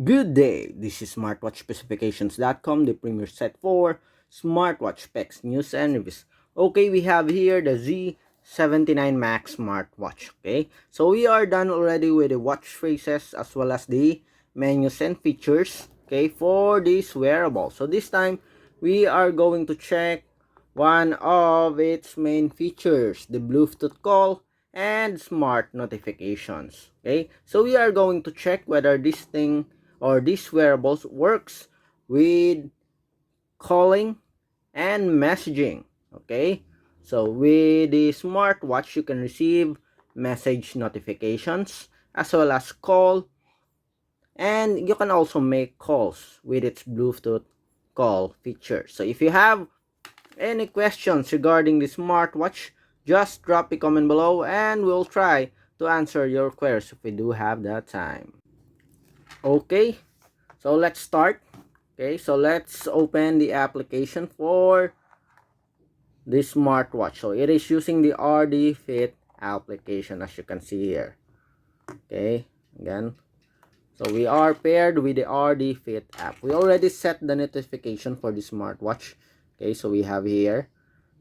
Good day, this is smartwatchspecifications.com, the premier site for smartwatch specs, news, and reviews. Okay, we have here the Z79 Max smartwatch. Okay, so we are done already with the watch faces as well as the menus and features, okay, for this wearable. So this time, we are going to check one of its main features, the Bluetooth call and smart notifications. Okay, so we are going to check whether this thing or these wearables works with calling and messaging. Okay, so with the smartwatch you can receive message notifications as well as call, and you can also make calls with its Bluetooth call feature. So if you have any questions regarding the smartwatch, just drop a comment below and we'll try to answer your queries if we do have that time. Okay, so let's start. Okay, so let's open the application for this smartwatch. So it is using the RD Fit application, as you can see here. Okay, again, so we are paired with the RD Fit app. We already set the notification for the smartwatch. Okay, so we have here,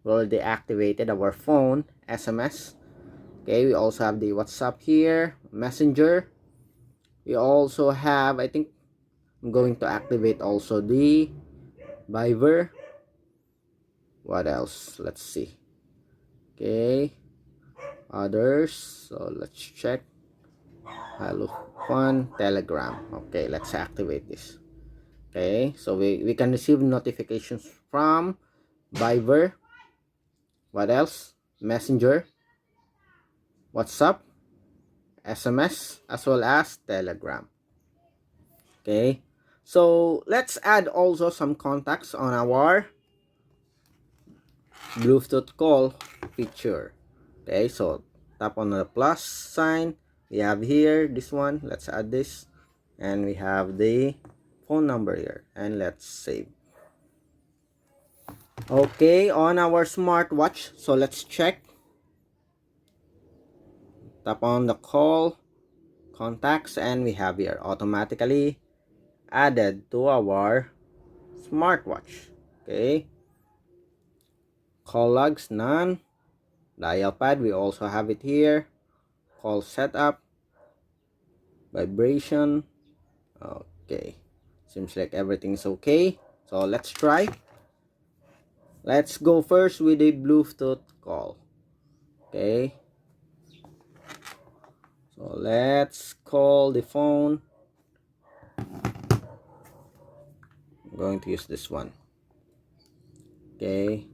we already activated our phone SMS. Okay, we also have the WhatsApp here, Messenger. We also have, I think I'm going to activate also the Viber. What else? Let's see. Okay, others. So let's check. Hello Fun, Telegram. Okay, let's activate this. Okay, so we can receive notifications from Viber. What else? Messenger, WhatsApp, SMS, as well as Telegram. Okay, so let's add also some contacts on our Bluetooth call feature. Okay, so tap on the plus sign. We have here this one. Let's add this, and we have the phone number here, and let's save. Okay, on our smartwatch, so let's check. Tap on the call contacts, and we have here automatically added to our smartwatch. Okay, call logs none. Dial pad, we also have it here. Call setup, vibration. Okay, seems like everything's okay. So let's try. Let's go first with a Bluetooth call. Okay, so let's call the phone. I'm going to use this one. Okay,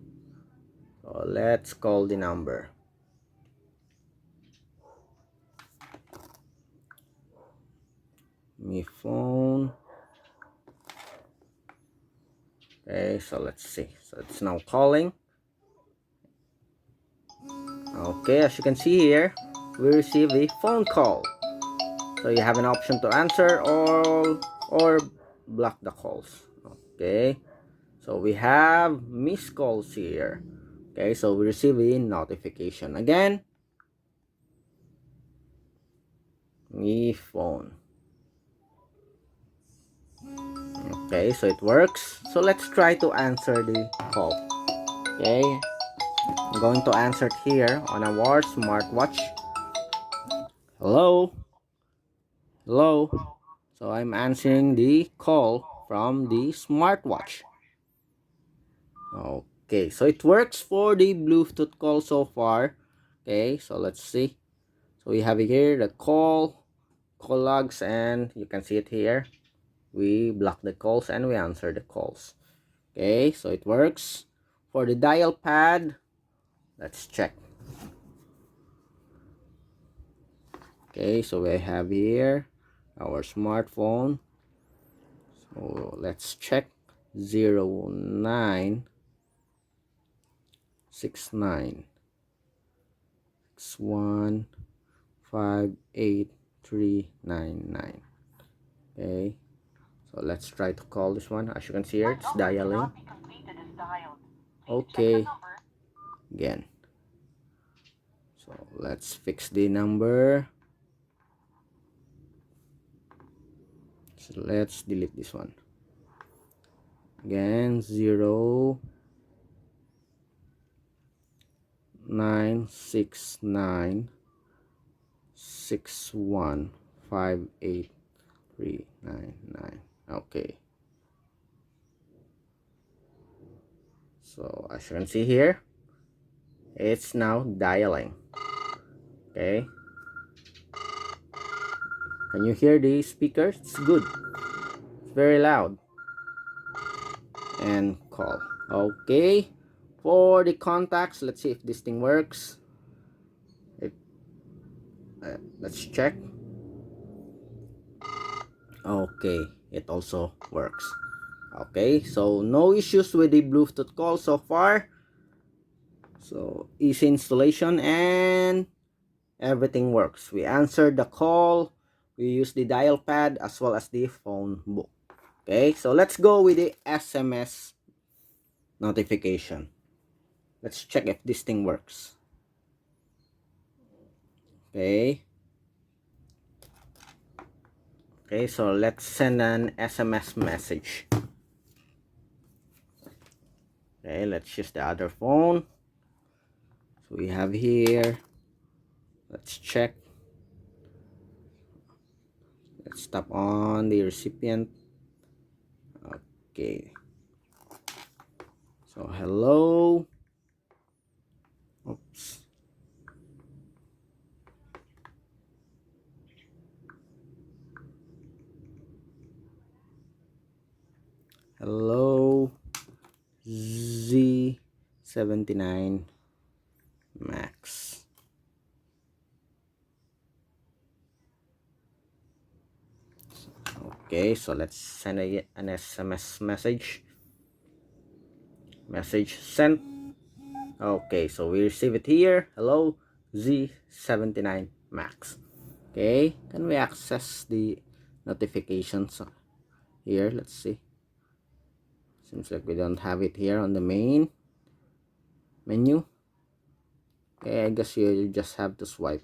so let's call the number. My phone. Okay, so let's see. So it's now calling. Okay, as you can see here, we receive a phone call. So you have an option to answer all or block the calls. Okay, so we have missed calls here. Okay, so we receive a notification again. Me phone. Okay, so it works. So let's try to answer the call. Okay, I'm going to answer it here on our smartwatch. Hello, hello. So I'm answering the call from the smartwatch. Okay, so it works for the Bluetooth call so far. Okay, so let's see. So we have here the call logs, and you can see it here. We block the calls and we answer the calls. Okay, so it works. For the dial pad, let's check. Okay, so we have here our smartphone. So let's check. 0969 6158 399. Okay, so let's try to call this one. As you can see here, it's dialing. Okay, again. So let's fix the number. It's So let's delete this one. Again, 0969615839. Okay. So as you can see here, it's now dialing. Okay. Can you hear the speakers? It's good. It's very loud. And call. Okay. For the contacts, let's see if this thing works. Let's check. Okay, it also works. Okay, so no issues with the Bluetooth call so far. So easy installation and everything works. We answered the call, we use the dial pad as well as the phone book. Okay, so let's go with the SMS notification. Let's check if this thing works. Okay, so let's send an SMS message. Okay, let's use the other phone. So we have here, let's check. Let's tap on the recipient. Okay, so hello. Oops. Hello, Z79 Max. Okay, so let's send an SMS message. Message sent. Okay, so we receive it here. Hello, Z79 Max. Okay, can we access the notifications here? Let's see. Seems like we don't have it here on the main menu. Okay, I guess you just have to swipe.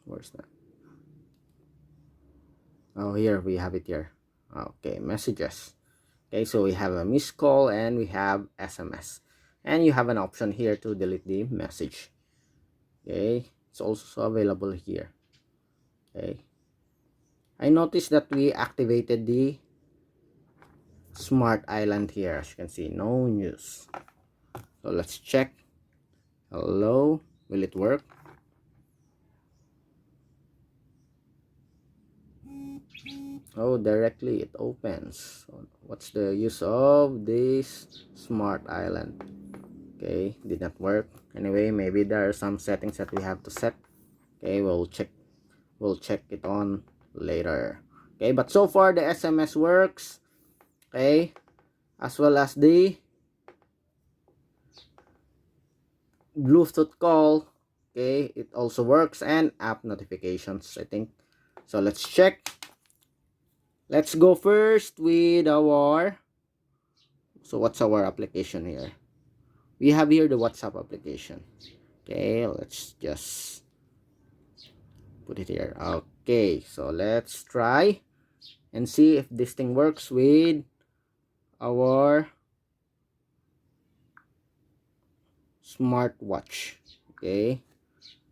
Where's that? Oh, here we have it here. Okay, messages. Okay, so we have a missed call and we have SMS, and you have an option here to delete the message. Okay, it's also available here. Okay, I noticed that we activated the smart island here. As you can see, no news. So let's check. Hello, will it work? Oh, directly it opens. So what's the use of this smart island? Okay, did not work. Anyway, maybe there are some settings that we have to set. Okay, we'll check it on later. Okay, but so far the SMS works. Okay, as well as the Bluetooth call. Okay, it also works, and app notifications, I think. So let's check. Let's go first with our, so what's our application here? We have here the WhatsApp application. Okay, let's just put it here. Okay, so let's try and see if this thing works with our smartwatch. Okay,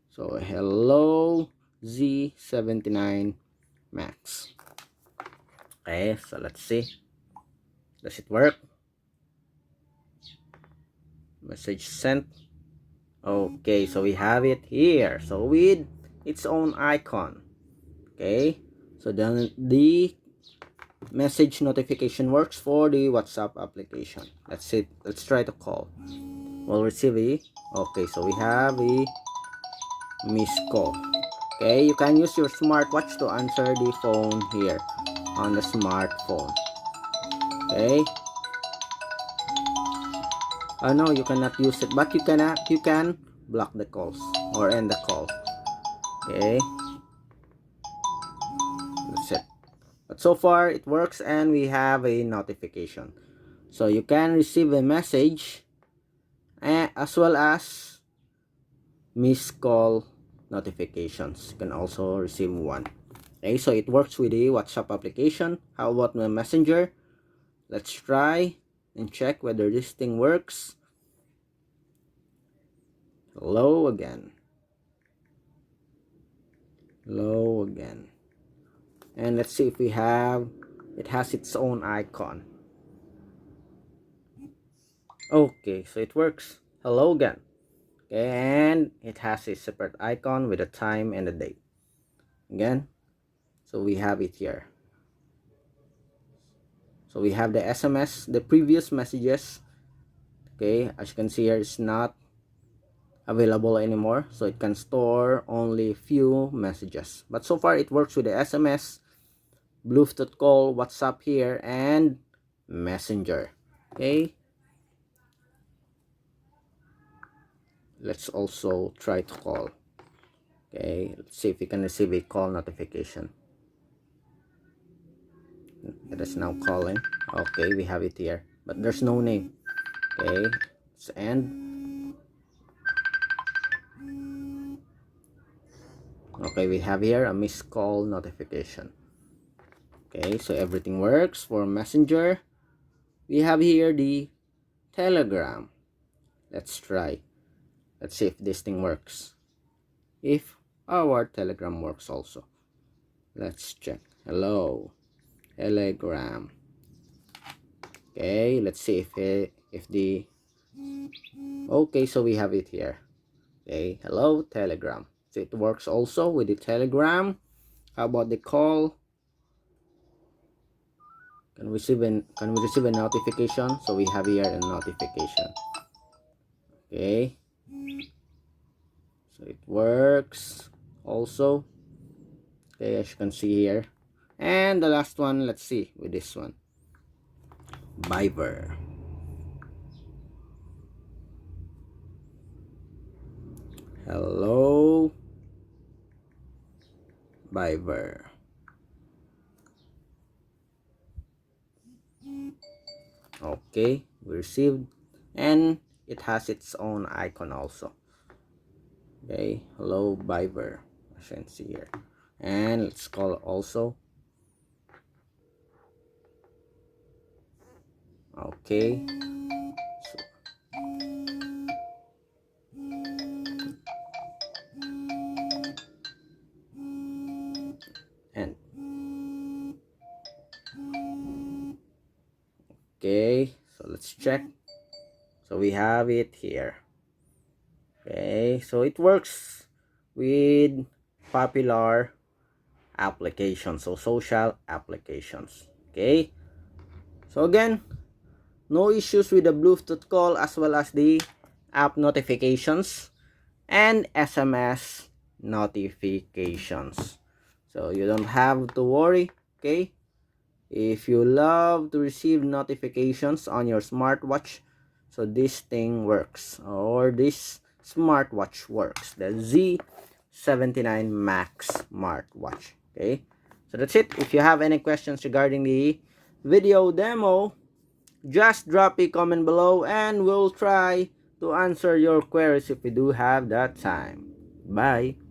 so hello Z79 Max. Okay, so let's see, does it work? Message sent. Okay, so we have it here, so with its own icon. Okay, so then the message notification works for the WhatsApp application. That's it. Let's try to call. We'll receive a, okay, so we have a missed call. Okay, you can use your smartwatch to answer the phone here on the smartphone. Okay, no, you cannot use it, but you can block the calls or end the call. Okay, that's it. But so far it works, and we have a notification, so you can receive a message as well as missed call notifications. You can also receive one. Okay, so it works with the WhatsApp application. How about my Messenger? Let's try and check whether this thing works. Hello again. Hello again. And let's see if we have, it has its own icon. Okay, so it works. Hello again. Okay, and it has a separate icon with a time and a date. Again, so we have it here. So we have the SMS, the previous messages. Okay, as you can see here, it's not available anymore, so it can store only few messages. But so far it works with the SMS, Bluetooth call, WhatsApp here, and Messenger. Okay, let's also try to call. Okay, let's see if we can receive a call notification. It is now calling. Okay, we have it here, but there's no name. Okay, let's end. Okay, we have here a missed call notification. Okay, so everything works for Messenger. We have here the Telegram. Let's try. Let's see if this thing works. If our Telegram works also. Let's check. Hello, Telegram. Okay, let's see if the, okay, so we have it here. Okay, hello, Telegram. So it works also with the Telegram. How about the call? Can we receive a notification? So we have here a notification. Okay, so it works also. Okay, as you can see here. And the last one, let's see with this one, Viber. Hello, Viber. Okay, we received, and it has its own icon also. Okay, hello, Viber, as you can see here. And let's call also. Okay, so, and okay, so let's check. So we have it here. Okay, so it works with popular applications, so social applications. Okay, so again, no issues with the Bluetooth call as well as the app notifications and SMS notifications. So you don't have to worry. Okay, if you love to receive notifications on your smartwatch, so this thing works, or this smartwatch works, the Z79 Max smartwatch. Okay, so that's it. If you have any questions regarding the video demo, just drop a comment below and we'll try to answer your queries if we do have that time. Bye.